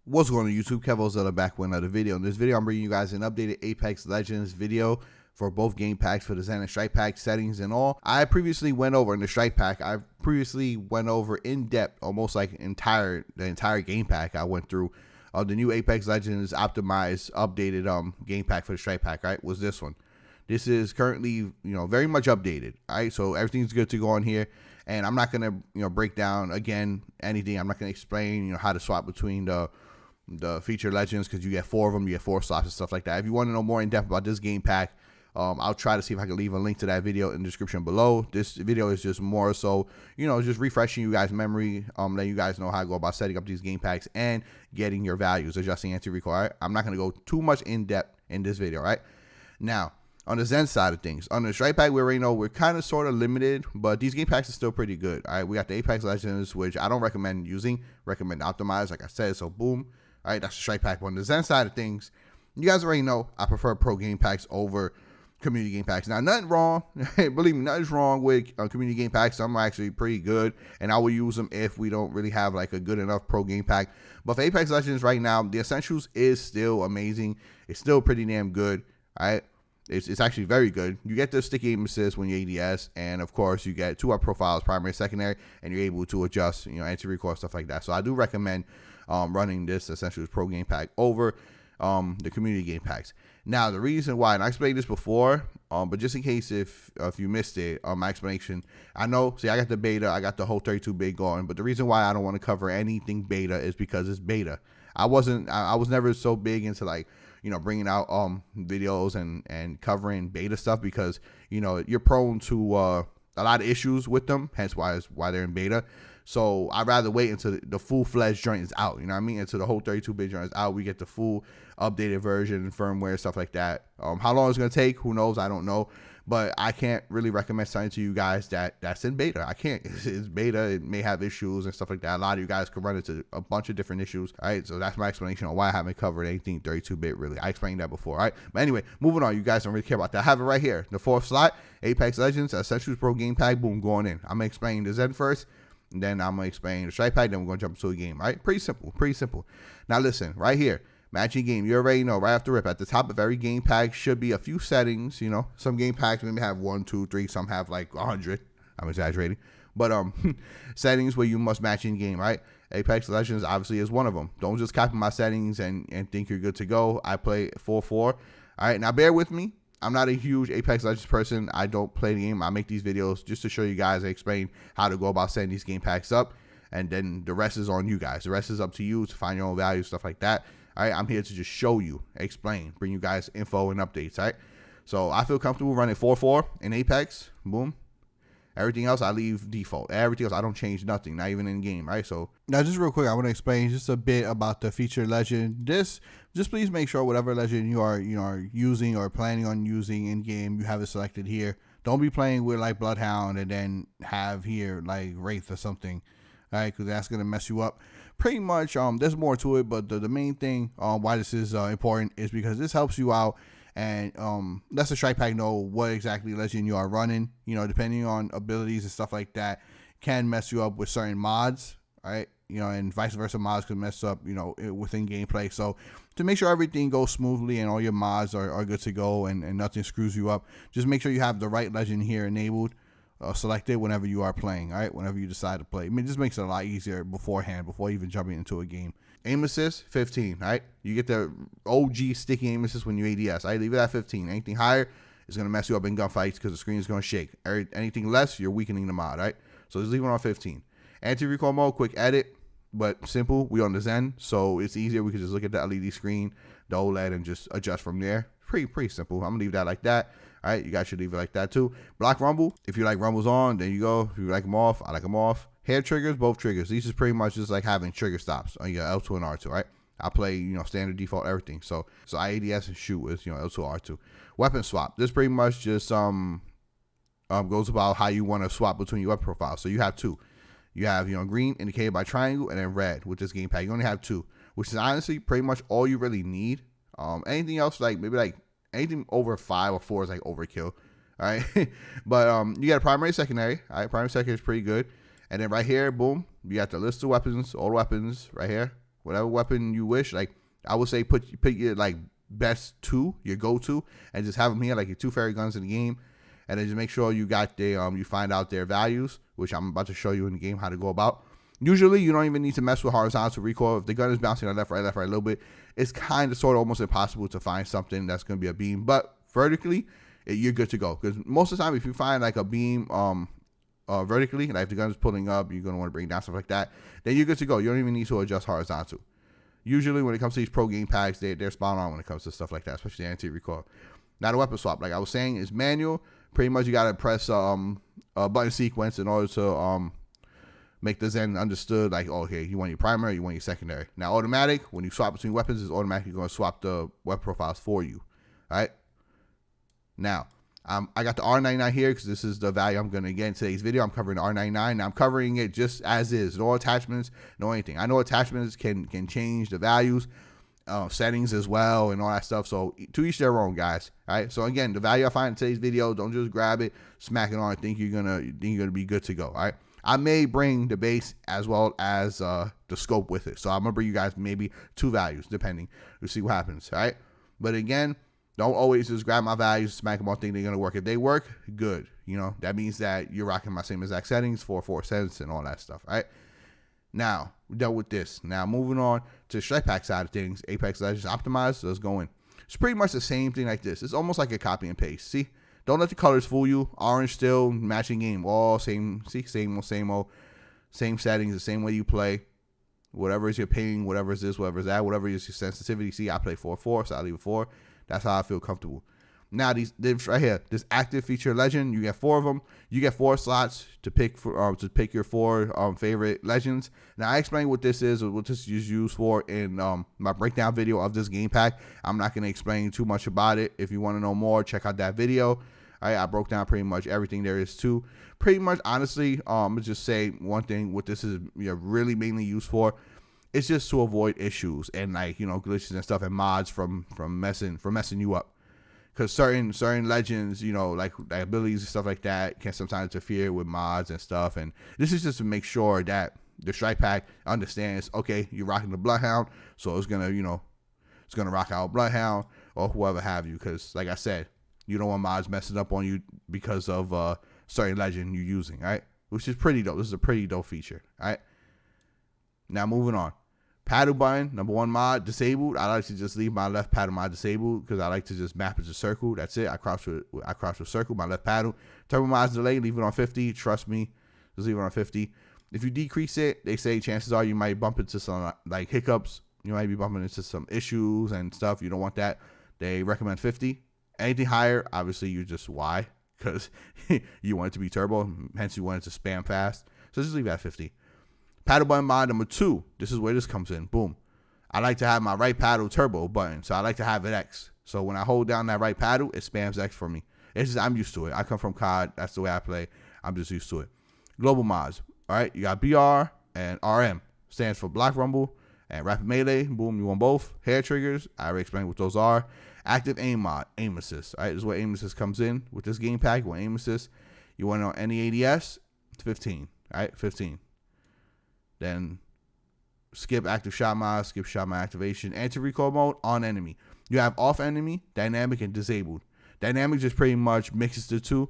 What's going on YouTube? kevOzilla back with another video. In this video, I'm bringing you guys an updated Apex Legends video for both game packs for the Zen and Strike Pack settings and all. I previously went over in the Strike Pack. I previously went over in depth, almost like the entire game pack. I went through the new Apex Legends optimized, updated game pack for the Strike Pack. Right, was this one. This is currently very much updated. All right, so everything's good to go on here. And I'm not gonna break down again anything. I'm not gonna explain how to swap between the feature legends, because you get 4 of them, you get 4 slots and stuff like that. If you want to know more in depth about this game pack, I'll try to see if I can leave a link to that video in the description below. This video is just more so, just refreshing you guys' memory, letting you guys know how to go about setting up these game packs and getting your values, adjusting anti-recoil. Right? I'm not going to go too much in depth in this video, right? Now, on the Zen side of things, on the Strike Pack, we already know we're kind of sort of limited, but these game packs are still pretty good. All right, we got the Apex Legends, which I don't recommend using, recommend optimize, like I said, so boom. All right, that's the Strike Pack. On the Zen side of things, you guys already know I prefer pro game packs over community game packs. Now, nothing wrong. Believe me, nothing's wrong with community game packs. Some are actually pretty good, and I will use them if we don't really have like a good enough pro game pack. But for Apex Legends right now, the Essentials is still amazing. It's still pretty damn good. All right. It's actually very good. You get the sticky aim assist when you ADS, and of course you get 2 up profiles, primary, secondary, and you're able to adjust, anti-recoil, stuff like that. So I do recommend running this Essentials Pro game pack over the community game packs. Now the reason why, and I explained this before, but just in case if you missed it, my explanation, I know. See, I got the beta, I got the whole 32-bit going, but the reason why I don't want to cover anything beta is because it's beta. I was never so big into like bringing out videos and covering beta stuff, because you're prone to a lot of issues with them, hence why they're in beta. So I'd rather wait until the full-fledged joint is out, until the whole 32-bit joint is out, we get the full updated version, firmware, stuff like that. How long it's going to take, who knows, I don't know. But I can't really recommend something to you guys that's in beta. I can't. It's beta. It may have issues and stuff like that. A lot of you guys could run into a bunch of different issues. All right, so that's my explanation on why I haven't covered anything 32-bit, really. I explained that before, all right? But anyway, moving on. You guys don't really care about that. I have it right here. The 4th slot, Apex Legends, Essentials Pro Game Pack, boom, going in. I'm going to explain the Zen first, and then I'm going to explain the Strike Pack, then we're going to jump into a game, all right? Pretty simple, pretty simple. Now listen, right here. Matching game, you already know, right after rip, at the top of every game pack should be a few settings. Some game packs maybe have 1, 2, 3, some have like 100. I'm exaggerating, but settings where you must match in game, right? Apex Legends obviously is one of them. Don't just copy my settings and think you're good to go. I play 4-4. All right, now bear with me. I'm not a huge Apex Legends person. I don't play the game. I make these videos just to show you guys and explain how to go about setting these game packs up, and then the rest is on you guys. The rest is up to you to find your own value, stuff like that. All right, I'm here to just show you, explain, bring you guys info and updates, all right? So I feel comfortable running 4-4 in Apex, boom. Everything else, I leave default. Everything else, I don't change nothing, not even in game, right? So now just real quick, I want to explain just a bit about the feature legend. Just please make sure whatever legend you are using or planning on using in game, you have it selected here. Don't be playing with like Bloodhound and then have here like Wraith or something. All right, because that's going to mess you up. Pretty much, there's more to it, but the main thing why this is important is because this helps you out and lets the Strike Pack know what exactly legend you are running. Depending on abilities and stuff like that, can mess you up with certain mods, right? And vice versa, mods can mess up, within gameplay. So to make sure everything goes smoothly and all your mods are good to go and nothing screws you up, just make sure you have the right legend here enabled. Selected whenever you are playing, all right? Whenever you decide to play. I mean, it just makes it a lot easier beforehand, before even jumping into a game. Aim assist, 15, all right? You get the OG sticky aim assist when you ADS. I leave it at 15. Anything higher is going to mess you up in gunfights because the screen is going to shake. Anything less, you're weakening the mod, all right? So just leave it on 15. Anti-recoil mode, quick edit, but simple. We on the Zen, so it's easier. We can just look at the LED screen, the OLED, and just adjust from there. Pretty simple. I'm going to leave that like that. All right, you guys should leave it like that too. Block rumble. If you like rumbles on, then you go. If you like them off, I like them off. Hair triggers, both triggers. These is pretty much just like having trigger stops on your L2 and R2, right? I play, standard default everything. So I ADS and shoot with, L2, R2. Weapon swap. This pretty much just goes about how you want to swap between your weapon profiles. So you have 2. You have, green indicated by triangle, and then red with this game pack. You only have 2, which is honestly pretty much all you really need. Anything else, like maybe like anything over 5 or 4 is like overkill. All right. But you got a primary, secondary. All right. Primary, secondary is pretty good. And then right here, boom, you got the list of weapons, all the weapons right here. whatever weapon you wish. Like I would say pick your like best 2, your go-to, and just have them here, like your 2 fairy guns in the game, and then just make sure you got their you find out their values, which I'm about to show you in the game how to go about. Usually you don't even need to mess with horizontal recoil. If the gun is bouncing on left, right a little bit, it's kind of sort of almost impossible to find something that's going to be a beam. But vertically, you're good to go, because most of the time if you find like a beam vertically, like if the gun is pulling up, you're going to want to bring down, stuff like that, then you're good to go. You don't even need to adjust horizontal. Usually when it comes to these pro game packs, they're spot on when it comes to stuff like that, especially anti-recoil. Now the weapon swap, like I was saying, is manual. Pretty much you got to press a button sequence in order to make the Zen understood, like, oh, okay, you want your primary, you want your secondary. Now automatic, when you swap between weapons, it's automatically going to swap the weapon profiles for you. All right. Now, I got the R99 here because this is the value I'm going to get in today's video. I'm covering the R99. Now I'm covering it just as is. No attachments, no anything. I know attachments can change the values, settings as well, and all that stuff. So to each their own, guys. All right. So again, the value I find in today's video, don't just grab it, smack it on, and think you're gonna be good to go. All right. I may bring the base as well as the scope with it. So I'm gonna bring you guys maybe 2 values, depending. We'll see what happens. All right. But again, don't always just grab my values, smack them on, think they're going to work. If they work, good. You know, that means that you're rocking my same exact settings, 4 cents and all that stuff, all right? Now, we dealt with this. Now, moving on to the strike pack side of things, Apex Legends Optimized, so let's go in. It's pretty much the same thing like this. It's almost like a copy and paste. See? Don't let the colors fool you. Orange still, matching game. All same, see? Same old. Same settings, the same way you play. Whatever is your ping, whatever is this, whatever is that, whatever is your sensitivity. See, I play 4-4, so I leave it 4. That's how I feel comfortable. Now, these right here, this active feature legend, you get 4 of them. You get 4 slots to pick your 4 favorite legends. Now, I explain what this is, or what this is used for in my breakdown video of this game pack. I'm not going to explain too much about it. If you want to know more, check out that video. I broke down pretty much everything there is to. Pretty much, honestly, let's just say one thing. What this is really mainly used for, it's just to avoid issues and like glitches and stuff and mods from messing you up. Because certain legends, like abilities and stuff like that, can sometimes interfere with mods and stuff. And this is just to make sure that the strike pack understands, okay, you're rocking the Bloodhound, so it's gonna rock out Bloodhound or whoever have you. Because like I said, you don't want mods messing up on you because of certain legend you're using, all right? Which is pretty dope. This is a pretty dope feature, all right? Now moving on. Paddle button, number 1 mod, disabled. I like to just leave my left paddle mod disabled because I like to just map it to circle. That's it. I cross with circle, my left paddle. Turbo mod's delay, leave it on 50. Trust me, just leave it on 50. If you decrease it, they say chances are you might bump into some like hiccups. You might be bumping into some issues and stuff. You don't want that. They recommend 50. Anything higher, obviously you just why? Because you want it to be turbo, hence you want it to spam fast. So just leave it at 50. Paddle button mod number 2. This is where this comes in. Boom. I like to have my right paddle turbo button, so I like to have it X. So when I hold down that right paddle, it spams X for me. It's just, I'm used to it. I come from COD. That's the way I play. I'm just used to it. Global mods. All right. You got BR and RM. Stands for block rumble and rapid melee. Boom. You want both. Hair triggers. I already explained what those are. Active aim mod. Aim assist. All right. This is where aim assist comes in with this game pack. You want aim assist. You want it on any ADS. It's 15. All right. 15. Then skip active shot mod, skip shot mod activation, anti-recoil mode, on enemy. You have off enemy, dynamic, and disabled. Dynamic just pretty much mixes the 2.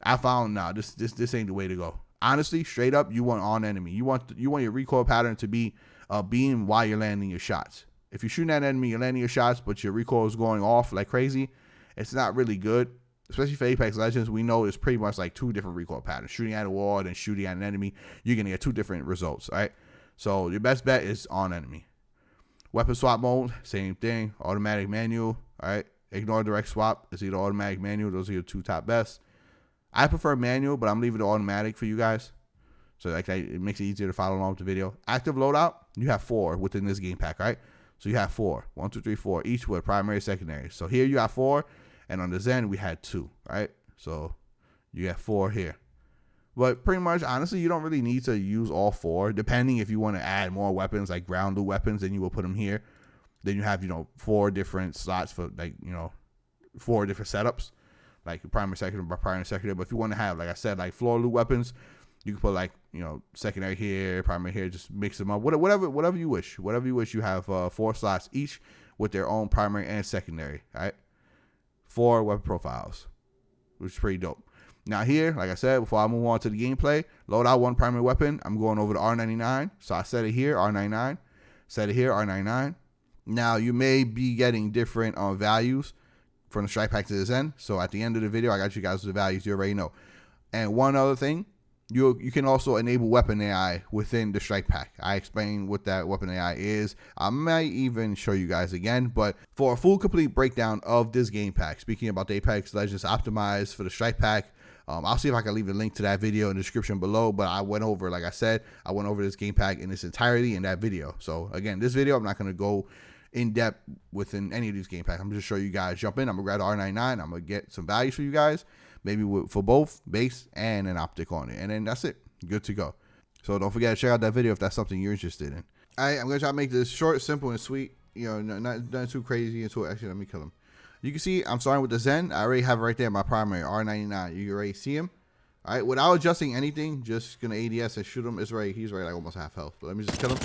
I found this ain't the way to go. Honestly, straight up, you want on enemy. You want your recoil pattern to be a beam while you're landing your shots. If you're shooting at enemy, you're landing your shots, but your recoil is going off like crazy, it's not really good. Especially for Apex Legends, we know it's pretty much like 2 different recoil patterns. Shooting at a wall and shooting at an enemy, you're going to get 2 different results, all right? So your best bet is on enemy. Weapon swap mode, same thing. Automatic manual, all right? Ignore direct swap. It's either automatic manual. Those are your 2 top best. I prefer manual, but I'm leaving it automatic for you guys. So like it makes it easier to follow along with the video. Active loadout, you have 4 within this game pack, all right? So you have 4. 1, 2, 3, 4. Each with primary, secondary. So here you have 4. And on the Zen, we had 2, right? So you have 4 here. But pretty much, honestly, you don't really need to use all 4. Depending if you want to add more weapons, like ground loot weapons, then you will put them here. Then you have, 4 different slots for, 4 different setups. Like primary, secondary, primary, secondary. But if you want to have, like I said, like floor loot weapons, You can put like, you know, secondary here, primary here, just mix them up. Whatever you wish. Whatever you wish. You have 4 slots each with their own primary and secondary. All right. 4 weapon profiles, which is pretty dope. Now here, like I said, before I move on to the gameplay, load out one primary weapon. I'm going over to R99. So I set it here, R99. Set it here, R99. Now you may be getting different values from the strike pack to the Zen. So at the end of the video, I got you guys the values you already know. And one other thing, you can also enable weapon AI within the strike pack. I explained what that weapon AI is. I might even show you guys again, but for a full complete breakdown of this game pack, speaking about the Apex Legends optimized for the strike pack, I'll see if I can leave a link to that video in the description below, but I went over, like I said, I went over this game pack in its entirety in that video. So again, this video, I'm not going to go in depth within any of these game packs. I'm just show you guys jump in. I'm gonna grab the R99. I'm gonna get some values for you guys, maybe for both base and an optic on it, and then that's it. Good to go. So don't forget to check out that video if that's something you're interested in. All right, I'm gonna try to make this short, simple, and sweet. You know, not too crazy. Actually, let me kill him. You can see I'm starting with the Zen. I already have it right there, my primary R99. You can already see him. All right, without adjusting anything, just gonna ADS and shoot him. He's right like almost half health. But let me just kill him.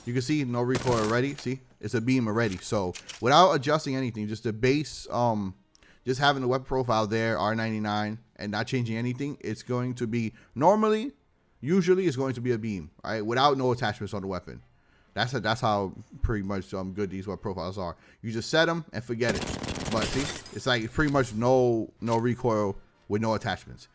You can see no recoil already. See, it's a beam already. So without adjusting anything, just the base, just having the weapon profile there, R99, and not changing anything, it's going to be usually it's going to be a beam, all right, without no attachments on the weapon. That's how pretty much good these weapon profiles are. You just set them and forget it. But see, it's like pretty much no recoil with no attachments.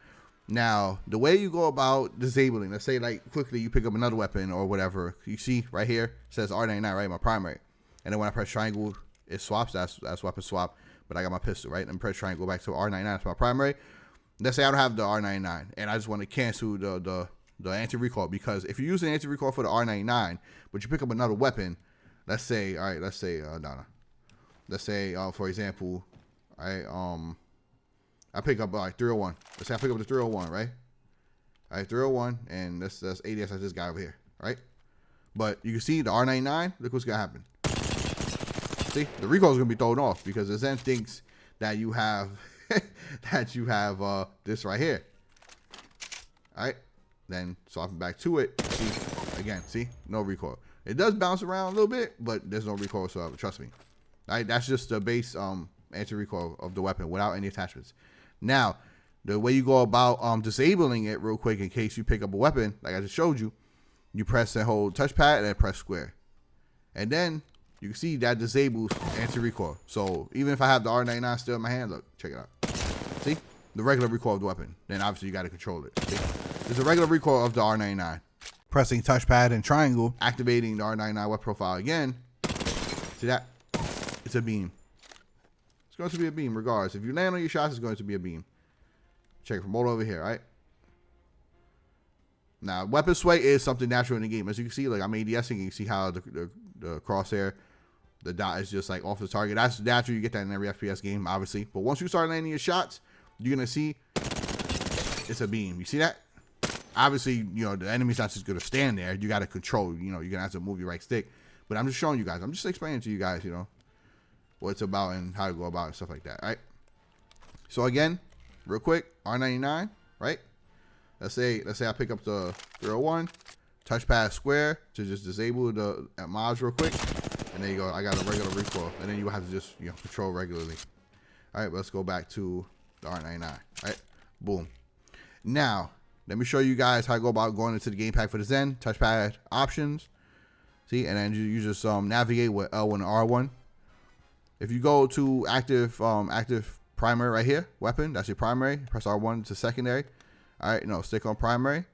Now, the way you go about disabling, let's say like quickly you pick up another weapon or whatever. You see right here, it says R99, right, my primary. And then when I press triangle, it swaps, that's weapon swap. But I got my pistol, right? And press triangle, go back to R99, that's my primary. Let's say I don't have the R99 and I just want to cancel the anti-recoil, because if you use an anti-recoil for the R99, but you pick up another weapon, let's say, all right, let's say, for example, all right, I pick up like 301. Let's say I pick up the 301, right? All right, 301, and that's ADS like this guy over here, right? But you can see the R99, look what's gonna happen. See, the recoil is gonna be thrown off because the Zen thinks that you have this right here. All right, then swapping back to it. See, again, see, no recoil. It does bounce around a little bit, but there's no recoil whatsoever. Trust me. All right, that's just the base anti-recoil of the weapon without any attachments. Now, the way you go about disabling it real quick in case you pick up a weapon, like I just showed you, you press and hold touchpad and then press square. And then you can see that disables anti-recoil. So even if I have the R99 still in my hand, look, check it out. See? The regular recoil of the weapon. Then obviously you got to control it. See? There's a regular recoil of the R99. Pressing touchpad and triangle, activating the R99 weapon profile again. See that? It's a beam. It's going to be a beam regardless. If you land on your shots, it's going to be a beam. Check it from all over here, right? Now, weapon sway is something natural in the game. As you can see, like I'm ADSing, you see how the crosshair, the dot is just like off the target. That's natural. You get that in every FPS game, obviously. But once you start landing your shots, you're going to see it's a beam. You see that? Obviously, you know, the enemy's not just going to stand there. You got to control, you know, you're going to have to move your right stick. But I'm just showing you guys. I'm just explaining to you guys, you know, what it's about and how to go about it and stuff like that, right? So again, real quick, R99, right? Let's say I pick up the 301, touchpad square to just disable the mods real quick, and there you go. I got a regular recoil, and then you have to just, you know, control regularly. All right, let's go back to the R99. Right, boom. Now let me show you guys how to go about going into the game pack for the Zen. Touchpad options, see, and then you just navigate with L1 and R1. If you go to active primary right here, weapon, that's your primary. Press R1 to secondary. All right, no, stick on primary,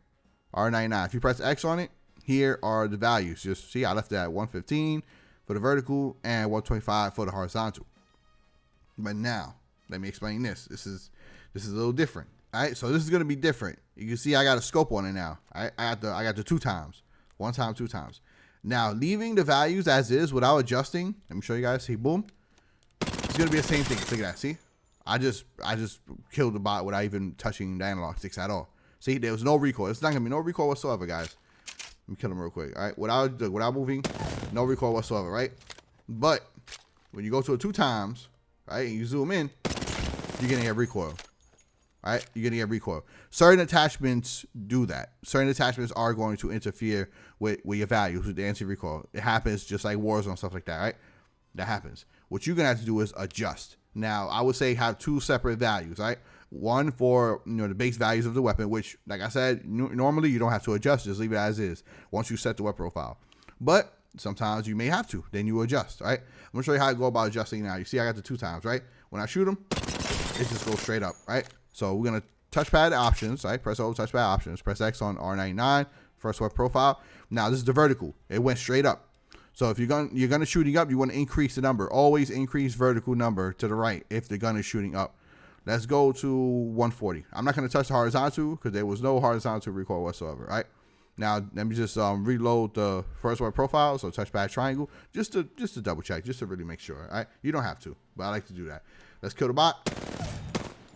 R99. If you press X on it, here are the values. Just see, I left that at 115 for the vertical and 125 for the horizontal. But now, let me explain this. This is a little different. All right, so this is gonna be different. You can see I got a scope on it now. I got the 2 times, 1 time, 2 times. Now, leaving the values as is without adjusting. Let me show you guys. See, boom. It's gonna be the same thing. Look at that. See, I just killed the bot without even touching the analog sticks at all. See, there was no recoil. It's not gonna be no recoil whatsoever, guys. Let me kill him real quick. All right, without moving, no recoil whatsoever, right? But when you go to it 2 times, right, and you zoom in, you're gonna get recoil. All right, you're gonna get recoil. Certain attachments do that. Certain attachments are going to interfere with your values with the anti-recoil. It happens just like Warzone, stuff like that, right? That happens. What you're gonna have to do is adjust. Now, I would say have two separate values, right? One for the base values of the weapon, which, like I said, normally you don't have to adjust. Just leave it as is once you set the weapon profile. But sometimes you may have to. Then you adjust, right? I'm gonna show you how I go about adjusting now. You see, I got the 2 times, right? When I shoot them, it just goes straight up, right? So we're gonna touchpad options, right? Press O, touchpad options. Press X on R99, first weapon profile. Now this is the vertical. It went straight up. So if you're gonna shooting up, you want to increase the number. Always increase vertical number to the right if the gun is shooting up. Let's go to 140. I'm not gonna touch the horizontal because there was no horizontal recoil whatsoever, right? Now let me just reload the first weapon profile. So touchpad triangle, just to double check, just to really make sure. All right, you don't have to, but I like to do that. Let's kill the bot.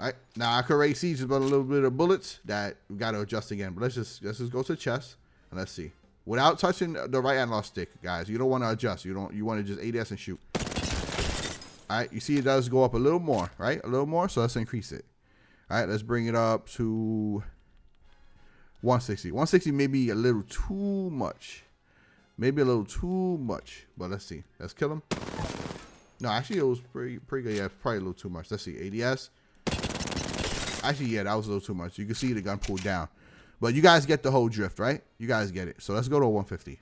All right, now I could already see just about a little bit of bullets that we got to adjust again. But let's just go to the chest and let's see. Without touching the right analog stick, guys, you don't want to adjust. You want to just ADS and shoot. All right, you see it does go up a little more, right? A little more, so let's increase it. All right, let's bring it up to 160. 160 may be a little too much. Maybe a little too much, but let's see. Let's kill him. No, actually, it was pretty good. Yeah, probably a little too much. Let's see, ADS. Actually, yeah, that was a little too much. You can see the gun pulled down. But you guys get the whole drift, right? You guys get it. So let's go to 150.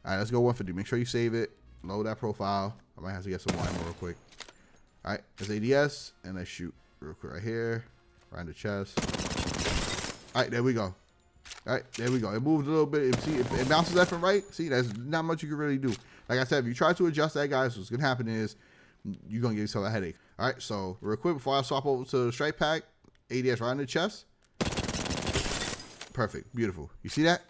All right, let's go 150. Make sure you save it. Load that profile. I might have to get some more ammo real quick. All right, there's ADS, and let's shoot real quick right here. Right in the chest. All right, there we go. All right, there we go. It moved a little bit. See, it bounces left and right. See, there's not much you can really do. Like I said, if you try to adjust that, guys, what's going to happen is you're going to get yourself a headache. All right, so real quick, before I swap over to the strike pack, ADS right in the chest. Perfect. Beautiful. You see that?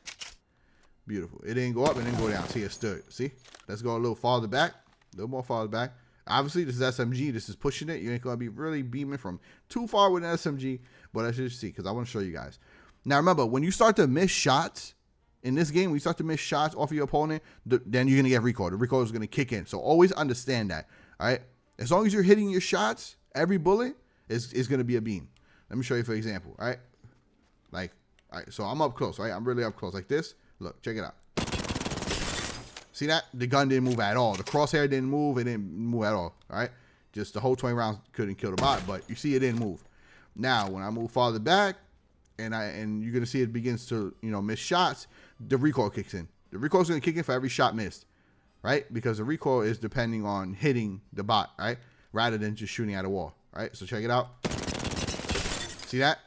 Beautiful. It didn't go up and didn't go down. See, it stood. See? Let's go a little farther back. A little more farther back. Obviously, this is SMG. This is pushing it. You ain't going to be really beaming from too far with an SMG. But let's just see, because I want to show you guys. Now, remember, when you start to miss shots in this game, when you start to miss shots off of your opponent, then you're going to get recoil. The recoil is going to kick in. So always understand that. All right? As long as you're hitting your shots, every bullet is going to be a beam. Let me show you for example. All right? Like, all right, so I'm up close, right? I'm really up close like this. Look, check it out. See that? The gun didn't move at all. The crosshair didn't move. It didn't move at all, all right? Just the whole 20 rounds couldn't kill the bot, but you see it didn't move. Now, when I move farther back, and you're going to see it begins to, miss shots, the recoil kicks in. The recoil is going to kick in for every shot missed, right? Because the recoil is depending on hitting the bot, right? Rather than just shooting at a wall, right? So check it out. See that?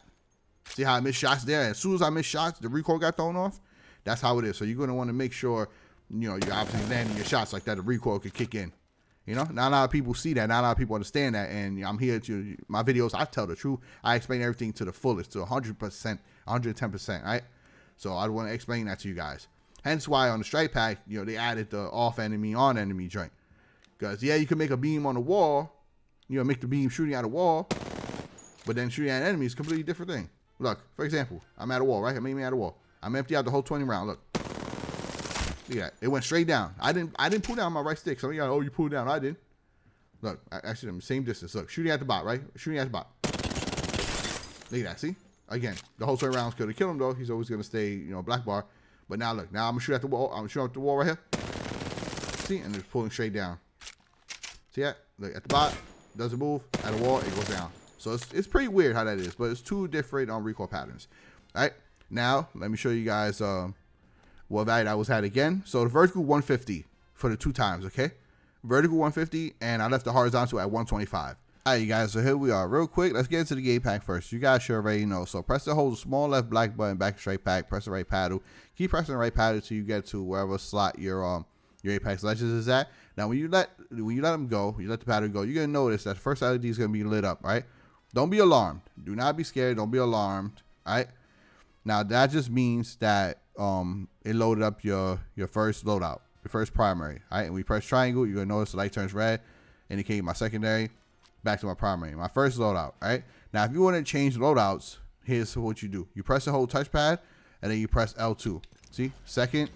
See how I missed shots there? As soon as I missed shots, the recoil got thrown off. That's how it is. So you're going to want to make sure, you're obviously landing your shots like that. The recoil could kick in. Not a lot of people see that. Not a lot of people understand that. And I'm here to, my videos, I tell the truth. I explain everything to the fullest, to 100%, 110%, right? So I want to explain that to you guys. Hence why on the strike pack, they added the off enemy, on enemy joint. Because, yeah, you can make a beam on the wall, make the beam shooting at a wall, but then shooting at an enemy is a completely different thing. Look, for example, I'm at a wall, right? I'm aiming at a wall. I'm empty out the whole 20 round. Look. Look at that. It went straight down. I didn't pull down my right stick. Some of y'all, you pulled down. I didn't. Look, actually, I'm the same distance. Look, shooting at the bot, right? Shooting at the bot. Look at that. See? Again, the whole 20 rounds could have killed him, though. He's always going to stay, black bar. But now, look. Now I'm going to shoot at the wall. I'm going to shoot at the wall right here. See? And it's pulling straight down. See that? Look, at the bot. Doesn't move. At the wall, it goes down. So it's pretty weird how that is. But it's two different recoil patterns. All right? Now, let me show you guys what value I was at again. So the vertical 150 for the 2 times, okay? Vertical 150, and I left the horizontal at 125. All right, you guys, so here we are. Real quick, let's get into the game pack first. You guys should already know. So press the hold small left black button back to straight pack. Press the right paddle. Keep pressing the right paddle till you get to wherever slot your Apex Legends is at. Now, when you let them go, you let the paddle go, you're gonna notice that the first LED is gonna be lit up, right? Don't be alarmed. Do not be scared. Don't be alarmed. All right. Now that just means that it loaded up your first loadout, your first primary. All right, and we press triangle, you're gonna notice the light turns red, indicating my secondary, back to my primary, my first loadout. All right, now if you want to change loadouts, here's what you do: you press the whole touchpad, and then you press L2. See, second,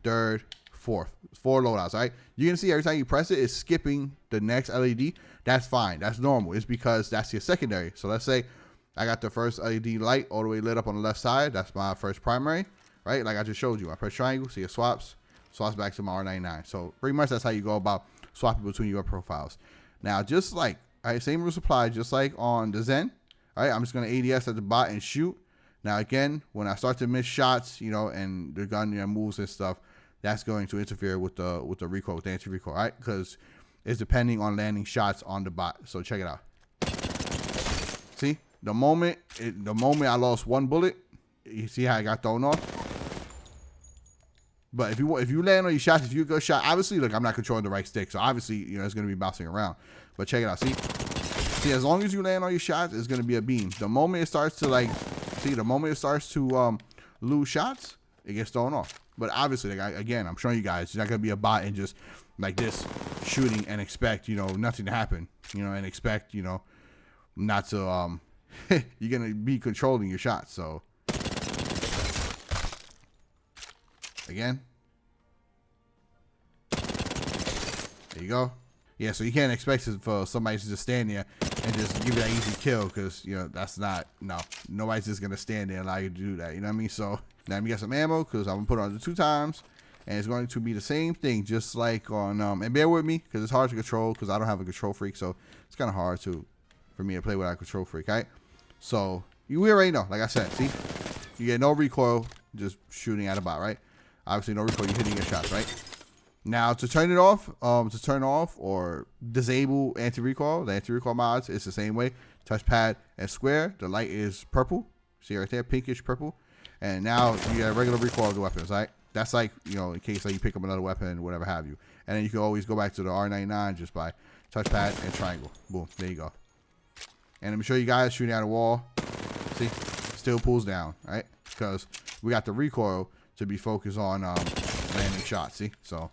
third, fourth, 4 loadouts. All right, you're gonna see every time you press it, it's skipping the next LED. That's fine. That's normal. It's because that's your secondary. So let's say I got the first LED light all the way lit up on the left side. That's my first primary, right? Like I just showed you. I press triangle, see it swaps back to my R99. So pretty much that's how you go about swapping between your profiles. Now, just like, all right, same rules apply, just like on the Zen. All right, I'm just gonna ADS at the bot and shoot. Now again, when I start to miss shots, you know, and the gun moves and stuff, that's going to interfere with the recoil, with the anti-recoil, all right? Because it's depending on landing shots on the bot. So check it out. See, the moment I lost one bullet, you see how I got thrown off. But if you land on your shots, if you're a good shot, obviously, look, I'm not controlling the right stick, so obviously, you know, it's gonna be bouncing around. But check it out. See, as long as you land on your shots, it's gonna be a beam. The moment it starts to lose shots, it gets thrown off. But obviously, like again, I'm showing you guys, it's not gonna be a bot and just like this shooting and expect, you know, nothing to happen, you know, and expect, you know, not to you're gonna be controlling your shots. So again, there you go. Yeah, so you can't expect for somebody to just stand there and just give you that easy kill, because, you know, that's not, no, nobody's just gonna stand there and allow you to do that, you know what I mean? So now let me get some ammo, because I'm gonna put it on the 2 times, and it's going to be the same thing, just like on and bear with me, because it's hard to control, because I don't have a control freak, so it's kind of hard for me to play without a control freak. All right, so you already know, like I said, see, you get no recoil just shooting at a bot, right? Obviously no recoil, you're hitting your shots, right? Now to turn it off, to turn off or disable anti-recoil, the anti-recoil mods, it's the same way. Touchpad and square, the light is purple. See right there, pinkish purple. And now you get regular recoil of the weapons, right? That's like, you know, in case like you pick up another weapon, whatever have you. And then you can always go back to the R99 just by touchpad and triangle. Boom, there you go. And let me show you guys shooting at a wall. See, still pulls down, right? Because we got the recoil to be focused on landing shots. See, so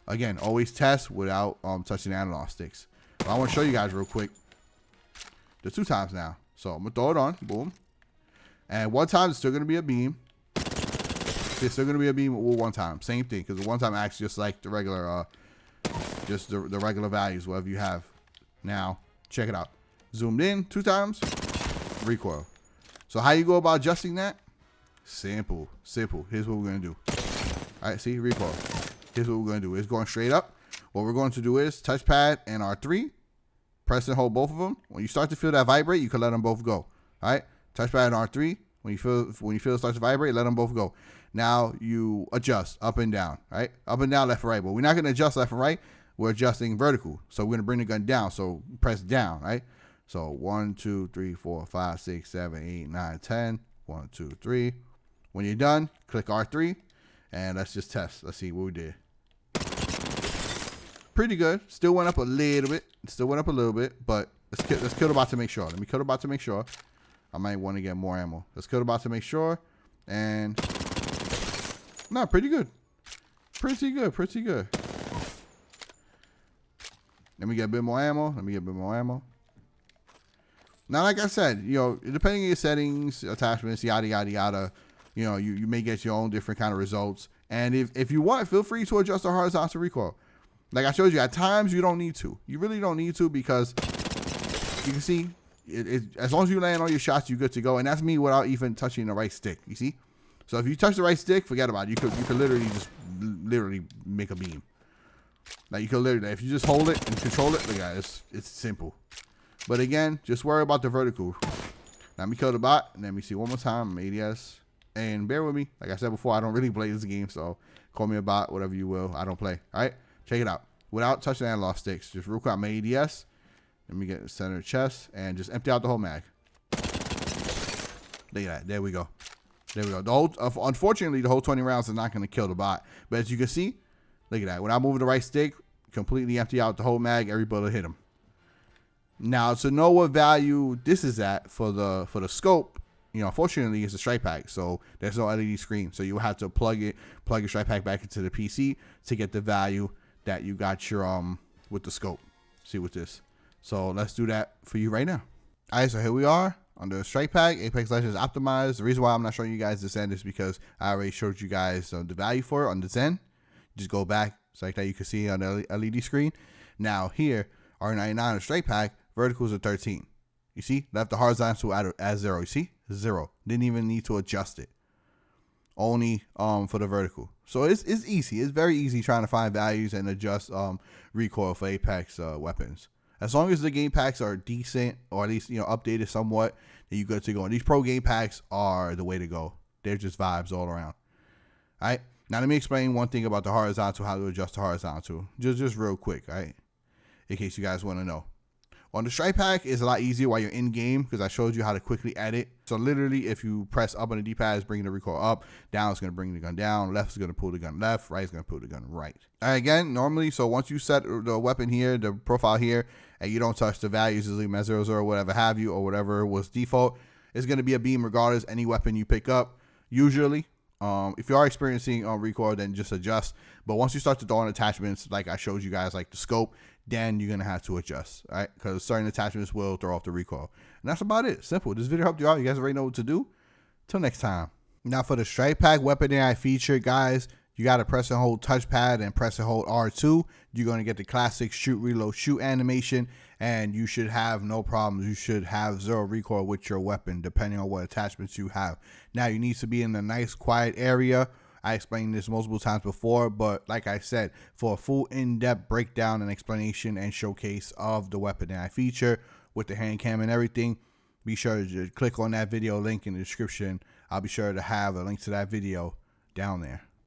again, always test without touching the analog sticks. But I want to show you guys real quick the 2 times now. So I'm gonna throw it on, boom, and 1 time it's still gonna be a beam. It's still gonna be a beam with 1 time, same thing, because the 1 time acts just like the regular, just the regular values, whatever you have. Now check it out. Zoomed in 2 times, recoil. So how you go about adjusting that? Simple. Here's what we're gonna do. All right, see, recoil. Here's what we're gonna do. It's going straight up. What we're going to do is touchpad and R3, press and hold both of them. When you start to feel that vibrate, you can let them both go. All right, touchpad and R3. When you feel it start to vibrate, let them both go. Now you adjust up and down. Right, up and down, left and right. But we're not gonna adjust left and right. We're adjusting vertical. So we're gonna bring the gun down. So press down. Right. So 1, 2, 3, 4, 5, 6, 7, 8, 9, 10. 1, 2, 3. When you're done, click R3, and let's just test. Let's see what we did. Pretty good. Still went up a little bit. But let's kill the bot to make sure. Let me kill the bot to make sure. I might want to get more ammo. Let's kill the bot to make sure. And no, pretty good. Pretty good. Let me get a bit more ammo. Now, like I said, you know, depending on your settings, attachments, yada, yada, yada, you know, you may get your own different kind of results. And if you want, feel free to adjust the horizontal recoil. Like I showed you, at times you don't need to. You really don't need to, because you can see, as long as you land on your shots, you're good to go. And that's me without even touching the right stick, you see? So if you touch the right stick, forget about it. You could literally just make a beam. Like you could literally, if you just hold it and control it, look at it, it's simple. But again, just worry about the vertical. Now let me kill the bot, and let me see one more time. I'm ADS. And bear with me. Like I said before, I don't really play this game, so call me a bot, whatever you will. I don't play. All right? Check it out. Without touching the analog sticks, just real quick, I'm ADS. Let me get the center of the chest, and just empty out the whole mag. Look at that. There we go. Unfortunately, the whole 20 rounds is not going to kill the bot. But as you can see, look at that. When I move the right stick, completely empty out the whole mag, every bullet hit him. Now, to know what value this is at for the scope, you know, unfortunately, it's a strike pack, so there's no LED screen. So you have to plug your strike pack back into the PC to get the value that you got your with the scope. See with this. So let's do that for you right now. All right, so here we are on the strike pack. Apex Legends optimized. The reason why I'm not showing you guys the Zen is because I already showed you guys the value for it on the Zen. Just go back, so like that you can see on the LED screen. Now here, R99 strike pack, verticals are 13. You see, left the horizontal at 0. You see, 0. Didn't even need to adjust it. Only for the vertical. So it's easy. It's very easy trying to find values and adjust recoil for Apex weapons. As long as the game packs are decent, or at least, you know, updated somewhat, then you're good to go. And these pro game packs are the way to go. They're just vibes all around. All right. Now let me explain one thing about the horizontal, how to adjust the horizontal, just real quick, all right, in case you guys want to know. On the strike pack, it's a lot easier while you're in game because I showed you how to quickly edit. So literally, if you press up on the D-pad, it's bringing the recoil up. Down is going to bring the gun down. Left is going to pull the gun left. Right is going to pull the gun right. All right, again, normally, so once you set the weapon here, the profile here, and you don't touch the values, leave them at 0, 0, whatever have you, or whatever was default, it's going to be a beam regardless, any weapon you pick up, usually. If you are experiencing recoil, then just adjust. But once you start to throw on attachments, like I showed you guys, like the scope, then you're going to have to adjust, all right? Because certain attachments will throw off the recoil. And that's about it. Simple. This video helped you out. You guys already know what to do. Till next time. Now for the strike pack weapon AI feature, guys, you got to press and hold touchpad and press and hold R2. You're going to get the classic shoot, reload, shoot animation, and you should have no problems. You should have 0 recoil with your weapon, depending on what attachments you have. Now, you need to be in a nice, quiet area. I explained this multiple times before, but like I said, for a full in-depth breakdown and explanation and showcase of the weapon AI feature with the hand cam and everything, be sure to click on that video link in the description. I'll be sure to have a link to that video down there.